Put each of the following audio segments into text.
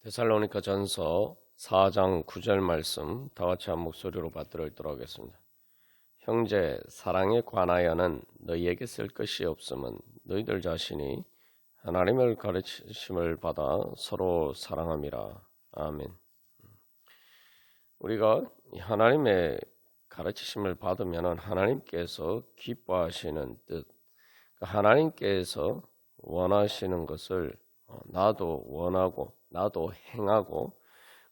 데살로니가 전서 4장 9절 말씀 다 같이 한 목소리로 받들어 읽도록 하겠습니다. 형제 사랑에 관하여는 너희에게 쓸 것이 없음은 너희들 자신이 하나님의 가르치심을 받아 서로 사랑함이라. 아멘. 우리가 하나님의 가르치심을 받으면 하나님께서 기뻐하시는 뜻, 하나님께서 원하시는 것을 나도 원하고 나도 행하고,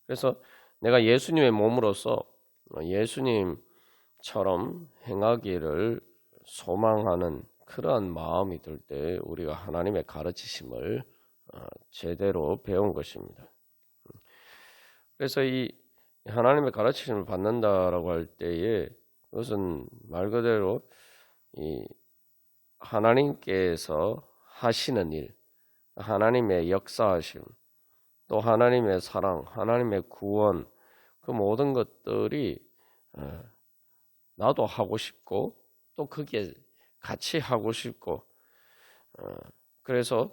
그래서 내가 예수님의 몸으로서 예수님처럼 행하기를 소망하는 그러한 마음이 들 때 우리가 하나님의 가르치심을 제대로 배운 것입니다. 그래서 이 하나님의 가르치심을 받는다라고 할 때에 그것은 말 그대로 이 하나님께서 하시는 일, 하나님의 역사하심, 또 하나님의 사랑, 하나님의 구원, 그 모든 것들이 나도 하고 싶고 또 거기에 같이 하고 싶고, 그래서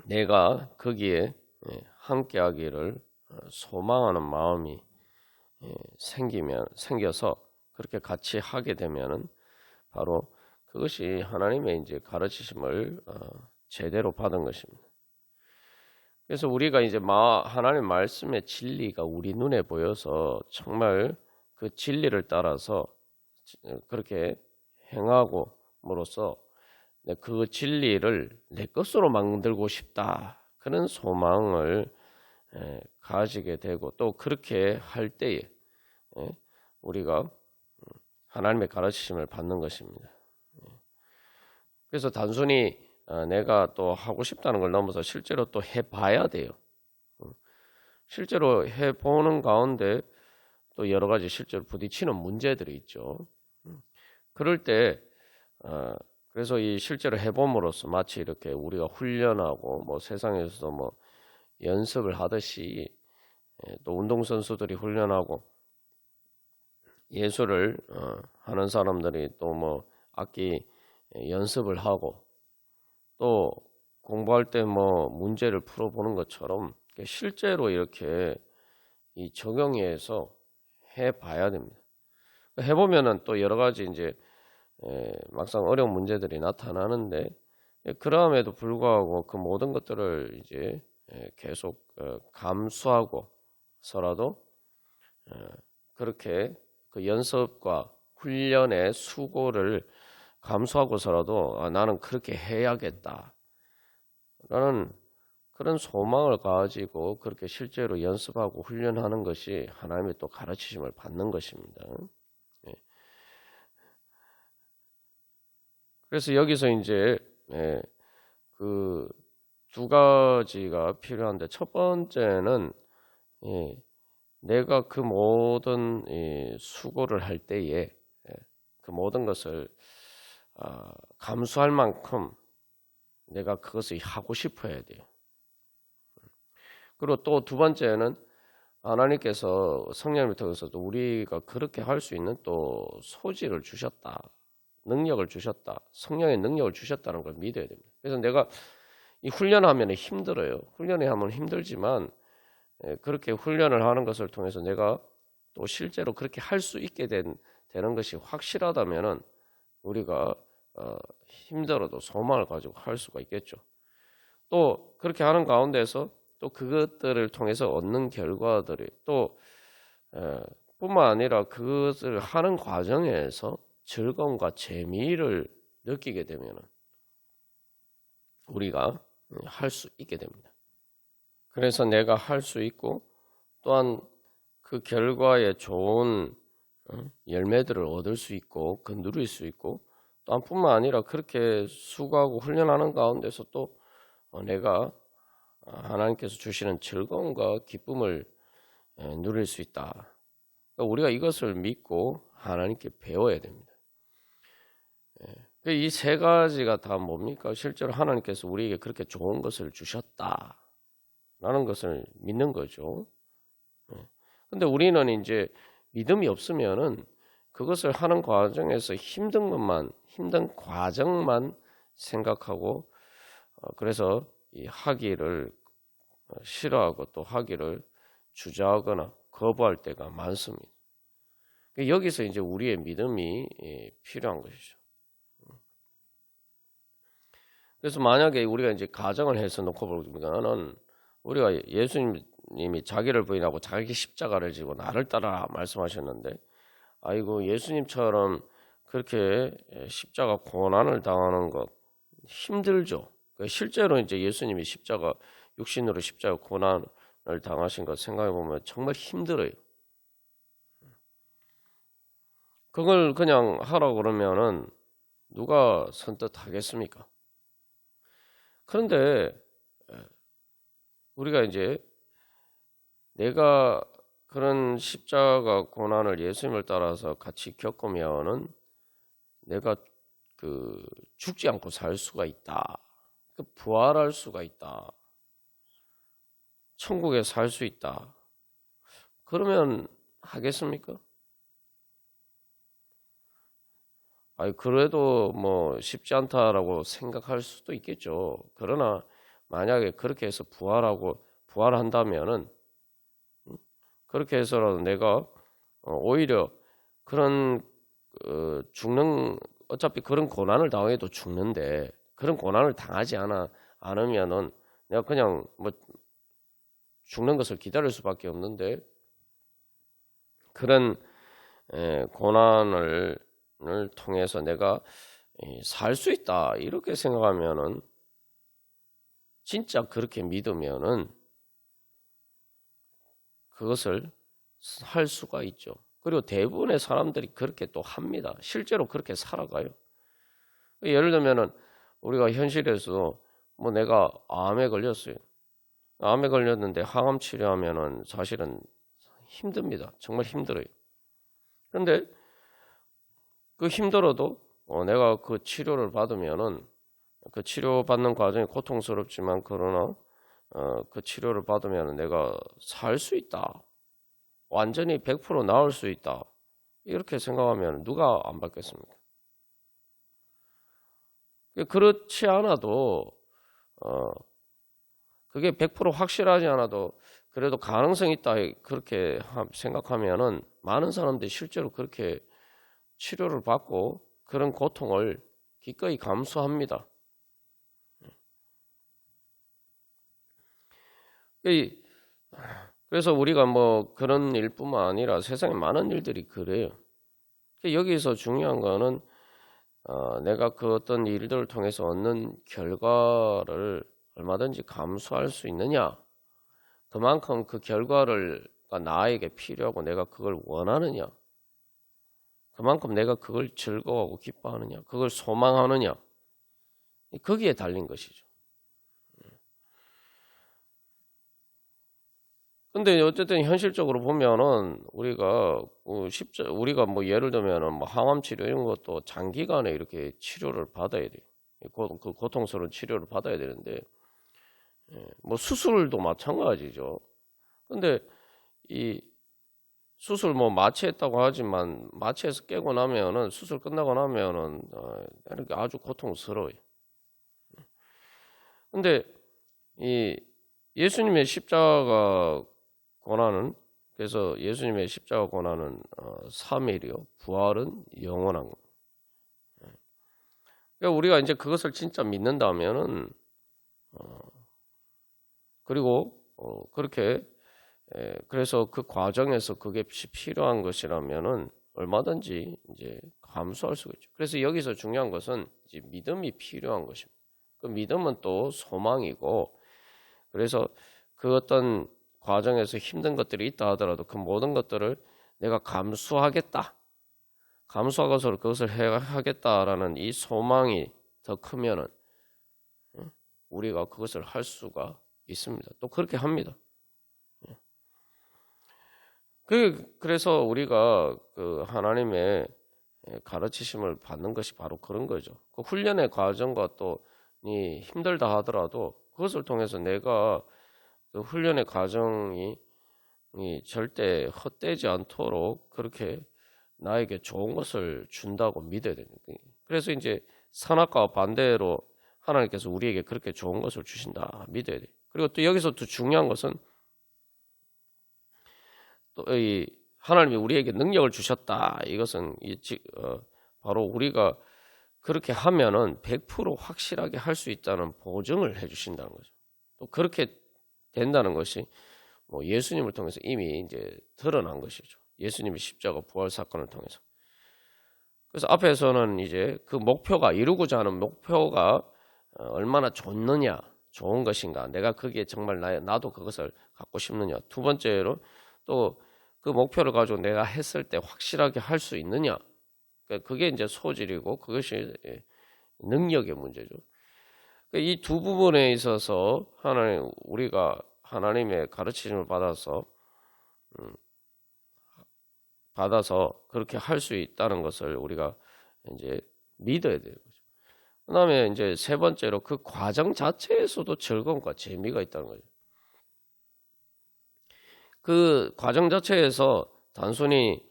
내가 거기에 함께 하기를 소망하는 마음이 생겨서 그렇게 같이 하게 되면은 바로 그것이 하나님의 이제 가르치심을 제대로 받은 것입니다. 그래서 우리가 이제 하나님 말씀의 진리가 우리 눈에 보여서 정말 그 진리를 따라서 그렇게 행함으로써 그 진리를 내 것으로 만들고 싶다, 그런 소망을 가지게 되고, 또 그렇게 할 때에 우리가 하나님의 가르치심을 받는 것입니다. 그래서 단순히 내가 또 하고 싶다는 걸 넘어서 실제로 또 해봐야 돼요. 실제로 해보는 가운데 또 여러 가지 실제로 부딪히는 문제들이 있죠. 그럴 때 그래서 이 실제로 해봄으로써 마치 이렇게 우리가 훈련하고 뭐 세상에서 뭐 연습을 하듯이 또 운동선수들이 훈련하고 예술을 하는 사람들이 또 뭐 악기 연습을 하고 또 공부할 때 뭐 문제를 풀어보는 것처럼 실제로 이렇게 이 적용해서 해봐야 됩니다. 해보면은 또 여러 가지 이제 막상 어려운 문제들이 나타나는데, 그럼에도 불구하고 그 모든 것들을 이제 계속 감수하고서라도 그렇게 그 연습과 훈련의 수고를 감수하고서라도 나는 그렇게 해야겠다 라는 그런 소망을 가지고 그렇게 실제로 연습하고 훈련하는 것이 하나님의 또 가르치심을 받는 것입니다. 그래서 여기서 이제 그 두 가지가 필요한데, 첫 번째는 내가 그 모든 수고를 할 때에 그 모든 것을 감수할 만큼 내가 그것을 하고 싶어야 돼요. 그리고 또 두 번째는 하나님께서 성령을 통해서도 우리가 그렇게 할 수 있는 또 소질을 주셨다, 능력을 주셨다, 성령의 능력을 주셨다는 걸 믿어야 됩니다. 그래서 내가 이 훈련하면 힘들어요. 훈련하면 힘들지만 그렇게 훈련을 하는 것을 통해서 내가 또 실제로 그렇게 할 수 있게 되는 것이 확실하다면은 우리가 힘들어도 소망을 가지고 할 수가 있겠죠. 또 그렇게 하는 가운데서 또 그것들을 통해서 얻는 결과들이 또 뿐만 아니라 그것을 하는 과정에서 즐거움과 재미를 느끼게 되면은 우리가 할 수 있게 됩니다. 그래서 내가 할 수 있고 또한 그 결과에 좋은 열매들을 얻을 수 있고 그 누릴 수 있고, 또한 뿐만 아니라 그렇게 수고하고 훈련하는 가운데서 또 내가 하나님께서 주시는 즐거움과 기쁨을 누릴 수 있다. 그러니까 우리가 이것을 믿고 하나님께 배워야 됩니다. 이 세 가지가 다 뭡니까? 실제로 하나님께서 우리에게 그렇게 좋은 것을 주셨다라는 것을 믿는 거죠. 근데 우리는 이제 믿음이 없으면은 그것을 하는 과정에서 힘든 과정만 생각하고 그래서 이 하기를 싫어하고 또 하기를 주저하거나 거부할 때가 많습니다. 여기서 이제 우리의 믿음이 필요한 것이죠. 그래서 만약에 우리가 이제 가정을 해서 놓고 보면은 우리가 예수님이 자기를 부인하고 자기 십자가를 지고 나를 따라 말씀하셨는데, 아이고 예수님처럼 그렇게 십자가 고난을 당하는 것 힘들죠. 실제로 이제 예수님이 십자가 육신으로 십자가 고난을 당하신 것 생각해 보면 정말 힘들어요. 그걸 그냥 하라고 그러면은 누가 선뜻 하겠습니까? 그런데 우리가 이제 내가 그런 십자가 고난을 예수님을 따라서 같이 겪으면은 내가 죽지 않고 살 수가 있다. 부활할 수가 있다. 천국에 살 수 있다. 그러면 하겠습니까? 그래도 뭐 쉽지 않다라고 생각할 수도 있겠죠. 그러나 만약에 그렇게 해서 부활한다면은 그렇게 해서라도 내가 오히려 그런 어차피 그런 고난을 당해도 죽는데, 그런 고난을 당하지 않으면은 내가 그냥 뭐 죽는 것을 기다릴 수밖에 없는데, 그런 고난을 통해서 내가 살 수 있다 이렇게 생각하면은, 진짜 그렇게 믿으면은 그것을 할 수가 있죠. 그리고 대부분의 사람들이 그렇게 또 합니다. 실제로 그렇게 살아가요. 예를 들면은 우리가 현실에서 뭐 내가 암에 걸렸어요. 암에 걸렸는데 항암 치료하면은 사실은 힘듭니다. 정말 힘들어요. 그런데 그 힘들어도 내가 그 치료를 받으면은 그 치료받는 과정이 고통스럽지만 그러나 그 치료를 받으면 내가 살 수 있다. 완전히 100% 나을 수 있다. 이렇게 생각하면 누가 안 받겠습니까? 그렇지 않아도 그게 100% 확실하지 않아도 그래도 가능성이 있다 그렇게 생각하면은 많은 사람들이 실제로 그렇게 치료를 받고 그런 고통을 기꺼이 감수합니다. 그래서 우리가 뭐 그런 일뿐만 아니라 세상에 많은 일들이 그래요. 여기서 중요한 거는 내가 그 어떤 일들을 통해서 얻는 결과를 얼마든지 감수할 수 있느냐, 그만큼 그 결과를 나에게 필요하고 내가 그걸 원하느냐, 그만큼 내가 그걸 즐거워하고 기뻐하느냐, 그걸 소망하느냐, 거기에 달린 것이죠. 근데 어쨌든 현실적으로 보면은 우리가 뭐 예를 들면은 뭐 항암 치료 이런 것도 장기간에 이렇게 치료를 받아야 돼. 그 고통스러운 치료를 받아야 되는데, 뭐 수술도 마찬가지죠. 근데 이 수술 뭐 마취했다고 하지만 마취해서 깨고 나면은 수술 끝나고 나면은 이렇게 아주 고통스러워요. 근데 이 예수님의 십자가 고난은, 그래서 예수님의 십자가 고난은 3일이요. 부활은 영원한 거. 그러니까 우리가 이제 그것을 진짜 믿는다면은 그리고 그렇게 그래서 그 과정에서 그게 필요한 것이라면은 얼마든지 이제 감수할 수가 있죠. 그래서 여기서 중요한 것은 이제 믿음이 필요한 것입니다. 그 믿음은 또 소망이고, 그래서 그 어떤 과정에서 힘든 것들이 있다 하더라도 그 모든 것들을 내가 감수하겠다, 감수하고서 그것을 하겠다라는 이 소망이 더 크면은 우리가 그것을 할 수가 있습니다. 또 그렇게 합니다. 그래서 우리가 그 하나님의 가르치심을 받는 것이 바로 그런 거죠. 그 훈련의 과정과 또 힘들다 하더라도 그것을 통해서 내가 그 훈련의 과정이 절대 헛되지 않도록 그렇게 나에게 좋은 것을 준다고 믿어야 됩니다. 그래서 이제 선악과와 반대로 하나님께서 우리에게 그렇게 좋은 것을 주신다 믿어야 돼요. 그리고 또 여기서 또 중요한 것은 또 이 하나님이 우리에게 능력을 주셨다. 이것은 바로 우리가 그렇게 하면은 100% 확실하게 할 수 있다는 보증을 해주신다는 거죠. 또 그렇게 된다는 것이 뭐 예수님을 통해서 이미 이제 드러난 것이죠. 예수님의 십자가 부활 사건을 통해서. 그래서 앞에서는 이제 그 목표가 이루고자 하는 목표가 얼마나 좋은 것인가, 내가 그게 정말 나도 그것을 갖고 싶느냐. 두 번째로 또 그 목표를 가지고 내가 했을 때 확실하게 할 수 있느냐. 그게 이제 소질이고 그것이 능력의 문제죠. 이 두 부분에 있어서 우리가 하나님의 가르침을 받아서 그렇게 할 수 있다는 것을 우리가 이제 믿어야 되는 거죠. 그다음에 이제 세 번째로 그 과정 자체에서도 즐거움과 재미가 있다는 거죠. 그 과정 자체에서 단순히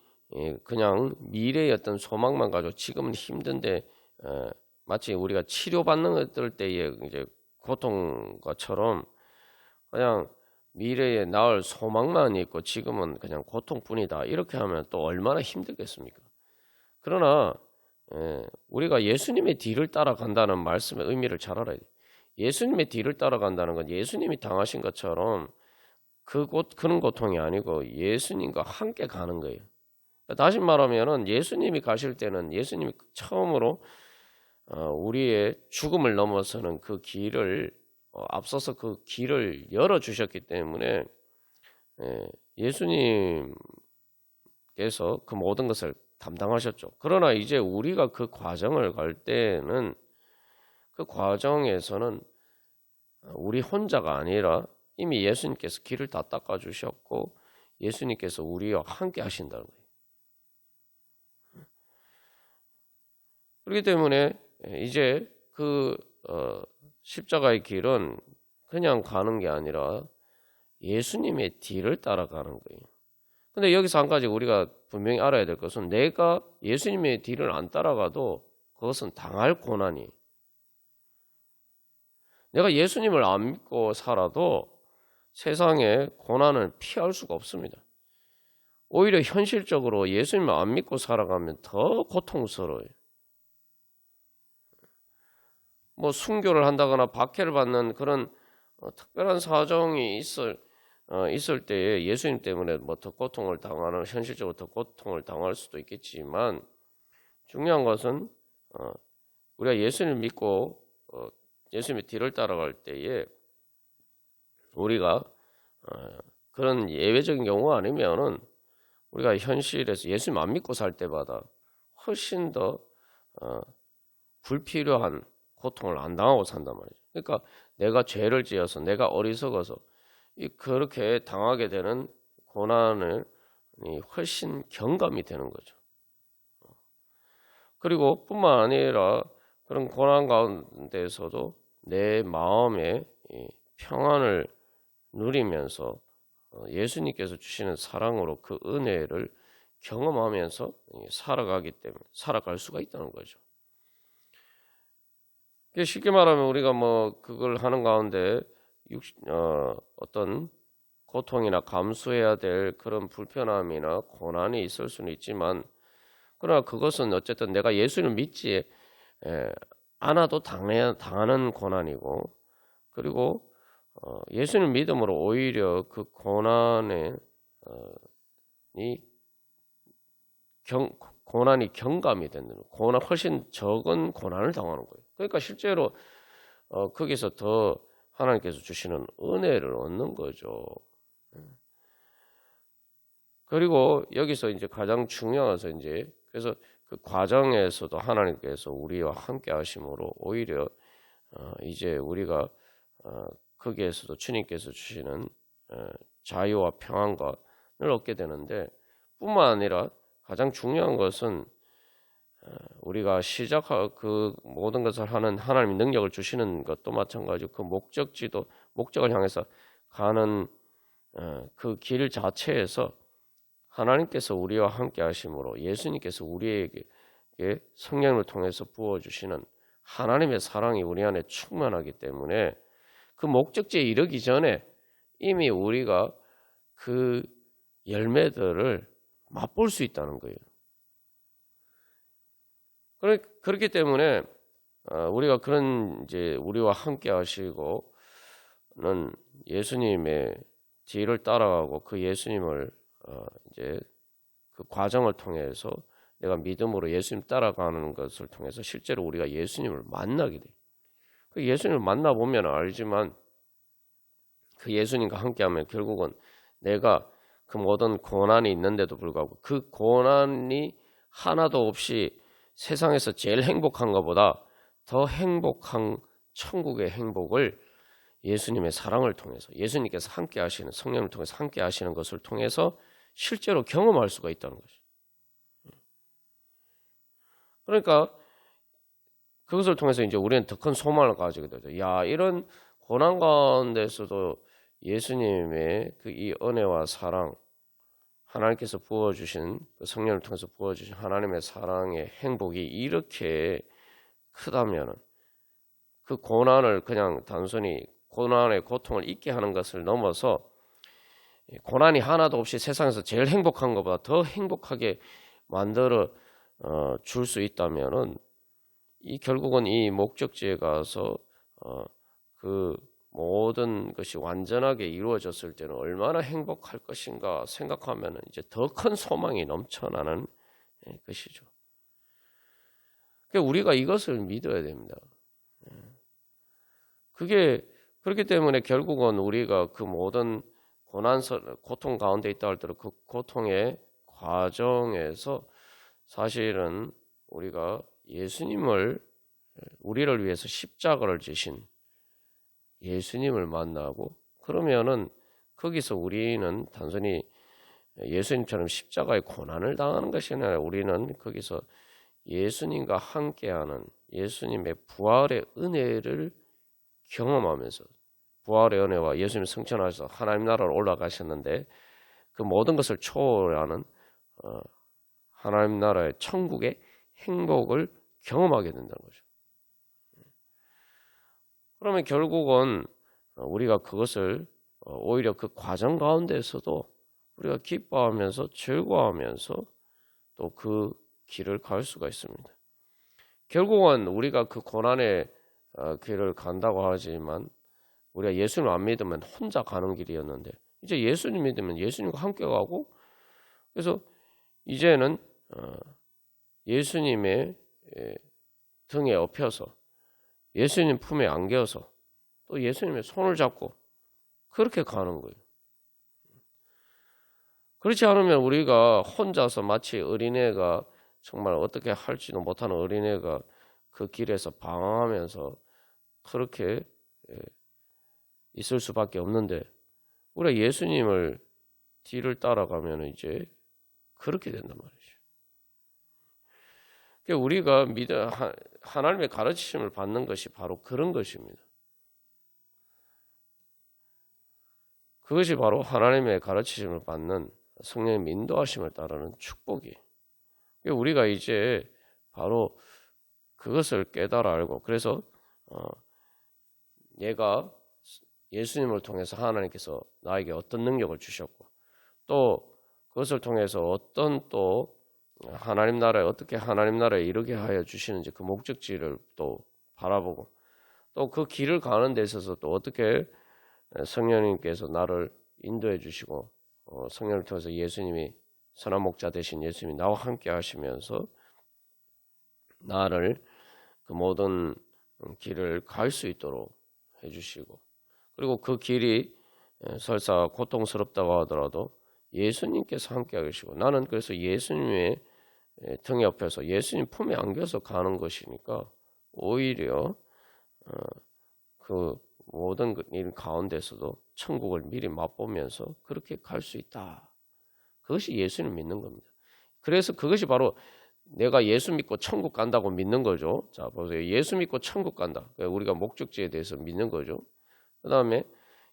그냥 미래의 어떤 소망만 가지고 지금은 힘든데 마치 우리가 치료받는 것들 때의 이제 고통 것처럼 그냥 미래에 나을 소망만 있고 지금은 그냥 고통뿐이다. 이렇게 하면 또 얼마나 힘들겠습니까? 그러나 우리가 예수님의 뒤를 따라간다는 말씀의 의미를 잘 알아야 돼요. 예수님의 뒤를 따라간다는 건 예수님이 당하신 것처럼 그런 고통이 아니고 예수님과 함께 가는 거예요. 다시 말하면은 예수님이 가실 때는 예수님이 처음으로 우리의 죽음을 넘어서는 그 길을 앞서서 그 길을 열어주셨기 때문에 예수님께서 그 모든 것을 담당하셨죠. 그러나 이제 우리가 그 과정을 갈 때는 그 과정에서는 우리 혼자가 아니라 이미 예수님께서 길을 다 닦아주셨고 예수님께서 우리와 함께 하신다는 거예요. 그렇기 때문에 이제 그 십자가의 길은 그냥 가는 게 아니라 예수님의 뒤를 따라가는 거예요. 근데 여기서 한 가지 우리가 분명히 알아야 될 것은 내가 예수님의 뒤를 안 따라가도 그것은 당할 고난이, 내가 예수님을 안 믿고 살아도 세상의 고난을 피할 수가 없습니다. 오히려 현실적으로 예수님을 안 믿고 살아가면 더 고통스러워요. 뭐 순교를 한다거나 박해를 받는 그런 특별한 사정이 있을 때에 예수님 때문에 뭐 더 고통을 당하는, 현실적으로 더 고통을 당할 수도 있겠지만 중요한 것은 우리가 예수님을 믿고 예수님의 뒤를 따라갈 때에 우리가 그런 예외적인 경우가 아니면은 우리가 현실에서 예수님 안 믿고 살 때마다 훨씬 더 불필요한 고통을 안 당하고 산단 말이죠. 그러니까 내가 죄를 지어서 내가 어리석어서 그렇게 당하게 되는 고난을 훨씬 경감이 되는 거죠. 그리고 뿐만 아니라 그런 고난 가운데에서도 내 마음에 평안을 누리면서 예수님께서 주시는 사랑으로 그 은혜를 경험하면서 살아갈 수가 있다는 거죠. 쉽게 말하면 우리가 뭐 그걸 하는 가운데 어떤 고통이나 감수해야 될 그런 불편함이나 고난이 있을 수는 있지만, 그러나 그것은 어쨌든 내가 예수를 믿지 않아도 당하는 고난이고, 그리고 예수를 믿음으로 오히려 그 고난이 경감이 되는, 훨씬 적은 고난을 당하는 거예요. 그러니까 실제로 거기서 더 하나님께서 주시는 은혜를 얻는 거죠. 그리고 여기서 이제 가장 중요한 것은 이제 그래서 그 과정에서도 하나님께서 우리와 함께 하심으로 오히려 이제 우리가 거기에서도 주님께서 주시는 자유와 평안을 얻게 되는데, 뿐만 아니라 가장 중요한 것은 우리가 그 모든 것을 하는 하나님이 능력을 주시는 것도 마찬가지고 그 목적을 향해서 가는 그 길 자체에서 하나님께서 우리와 함께 하심으로 예수님께서 우리에게 성령을 통해서 부어주시는 하나님의 사랑이 우리 안에 충만하기 때문에 그 목적지에 이르기 전에 이미 우리가 그 열매들을 맛볼 수 있다는 거예요. 그렇기 때문에 우리가 그런 이제 우리와 함께 하시고는 예수님의 뒤를 따라가고 그 예수님을 이제 그 과정을 통해서 내가 믿음으로 예수님 따라가는 것을 통해서 실제로 우리가 예수님을 만나게 돼. 그 예수님을 만나보면 알지만 그 예수님과 함께하면 결국은 내가 그 모든 고난이 있는데도 불구하고 그 고난이 하나도 없이 세상에서 제일 행복한 것보다 더 행복한 천국의 행복을 예수님의 사랑을 통해서 예수님께서 함께 하시는 성령을 통해서 함께 하시는 것을 통해서 실제로 경험할 수가 있다는 거죠. 그러니까 그것을 통해서 이제 우리는 더 큰 소망을 가지게 되죠. 야, 이런 고난 가운데서도 예수님의 그 이 은혜와 사랑, 하나님께서 부어주신 성령을 통해서 부어주신 하나님의 사랑의 행복이 이렇게 크다면은 그 고난을 그냥 단순히 고난의 고통을 잊게 하는 것을 넘어서 고난이 하나도 없이 세상에서 제일 행복한 것보다 더 행복하게 만들어 줄 수 있다면은 이 결국은 이 목적지에 가서 그 모든 것이 완전하게 이루어졌을 때는 얼마나 행복할 것인가 생각하면 이제 더 큰 소망이 넘쳐나는 것이죠. 그러니까 우리가 이것을 믿어야 됩니다. 그게 그렇기 때문에 결국은 우리가 그 모든 고통 가운데 있다 할때도 그 고통의 과정에서 사실은 우리가 예수님을 우리를 위해서 십자가를 지신 예수님을 만나고 그러면은 거기서 우리는 단순히 예수님처럼 십자가의 고난을 당하는 것이 아니라 우리는 거기서 예수님과 함께하는 예수님의 부활의 은혜를 경험하면서 부활의 은혜와 예수님 승천하셔서 하나님 나라로 올라가셨는데 그 모든 것을 초월하는 하나님 나라의 천국의 행복을 경험하게 된다는 거죠. 그러면 결국은 우리가 그것을 오히려 그 과정 가운데서도 우리가 기뻐하면서 즐거워하면서 또 그 길을 갈 수가 있습니다. 결국은 우리가 그 고난의 길을 간다고 하지만 우리가 예수님을 안 믿으면 혼자 가는 길이었는데 이제 예수님 믿으면 예수님과 함께 가고 그래서 이제는 예수님의 등에 업혀서 예수님 품에 안겨서 또 예수님의 손을 잡고 그렇게 가는 거예요. 그렇지 않으면 우리가 혼자서 마치 어린애가 정말 어떻게 할지도 못하는 어린애가 그 길에서 방황하면서 그렇게 있을 수밖에 없는데 우리가 예수님을 뒤를 따라가면 이제 그렇게 된단 말이죠. 그러니까 우리가 하나님의 가르치심을 받는 것이 바로 그런 것입니다. 그것이 바로 하나님의 가르치심을 받는 성령의 인도하심을 따르는 축복이. 우리가 이제 바로 그것을 깨달아 알고 그래서 얘가 예수님을 통해서 하나님께서 나에게 어떤 능력을 주셨고 또 그것을 통해서 어떤 또 하나님 나라에 어떻게 하나님 나라에 이르게 하여 주시는지 그 목적지를 또 바라보고 또 그 길을 가는 데 있어서 또 어떻게 성령님께서 나를 인도해 주시고 성령을 통해서 예수님이 선한 목자 되신 예수님이 나와 함께 하시면서 나를 그 모든 길을 갈 수 있도록 해주시고 그리고 그 길이 설사 고통스럽다고 하더라도 예수님께서 함께 하시고 나는 그래서 예수님의 등 옆에서 예수님 품에 안겨서 가는 것이니까 오히려 그 모든 일 가운데서도 천국을 미리 맛보면서 그렇게 갈 수 있다. 그것이 예수님을 믿는 겁니다. 그래서 그것이 바로 내가 예수 믿고 천국 간다고 믿는 거죠. 자, 보세요. 예수 믿고 천국 간다. 우리가 목적지에 대해서 믿는 거죠. 그 다음에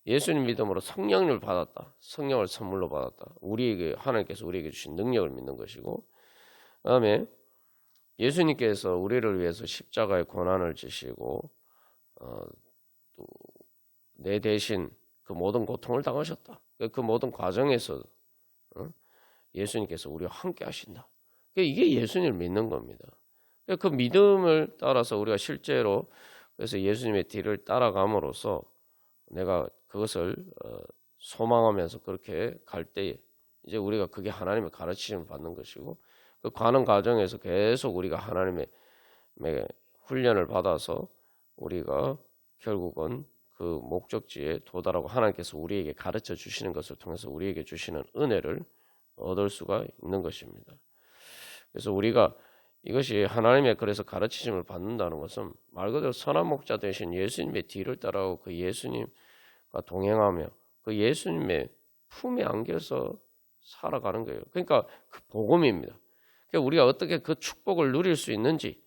예수님 믿음으로 성령을 받았다. 성령을 선물로 받았다. 우리에게 하나님께서 우리에게 주신 능력을 믿는 것이고 그 다음에 예수님께서 우리를 위해서 십자가의 고난을 지시고 또 내 대신 그 모든 고통을 당하셨다. 그 모든 과정에서 예수님께서 우리와 함께 하신다. 이게 예수님을 믿는 겁니다. 그 믿음을 따라서 우리가 실제로 그래서 예수님의 뒤를 따라감으로써 내가 그것을 소망하면서 그렇게 갈 때에 이제 우리가 그게 하나님의 가르치심을 받는 것이고 그 가는 과정에서 계속 우리가 하나님의 훈련을 받아서 우리가 결국은 그 목적지에 도달하고 하나님께서 우리에게 가르쳐 주시는 것을 통해서 우리에게 주시는 은혜를 얻을 수가 있는 것입니다. 그래서 우리가 이것이 하나님의 그래서 가르치심을 받는다는 것은 말 그대로 선한 목자 되신 예수님의 뒤를 따라오고 그 예수님과 동행하며 그 예수님의 품에 안겨서 살아가는 거예요. 그러니까 그 복음입니다. 그러니까 우리가 어떻게 그 축복을 누릴 수 있는지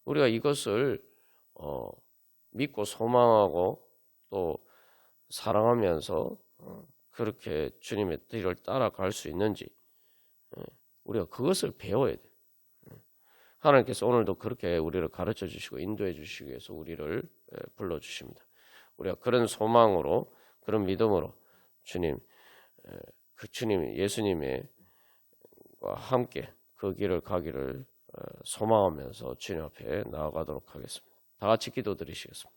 우리가 이것을 믿고 소망하고 또 사랑하면서 그렇게 주님의 뒤를 따라갈 수 있는지 우리가 그것을 배워야 돼요. 하나님께서 오늘도 그렇게 우리를 가르쳐 주시고 인도해 주시기 위해서 우리를 불러주십니다. 우리가 그런 소망으로 그런 믿음으로 주님 그 주님 예수님의 함께 그 길을 가기를 소망하면서 주님 앞에 나아가도록 하겠습니다. 다 같이 기도드리시겠습니다.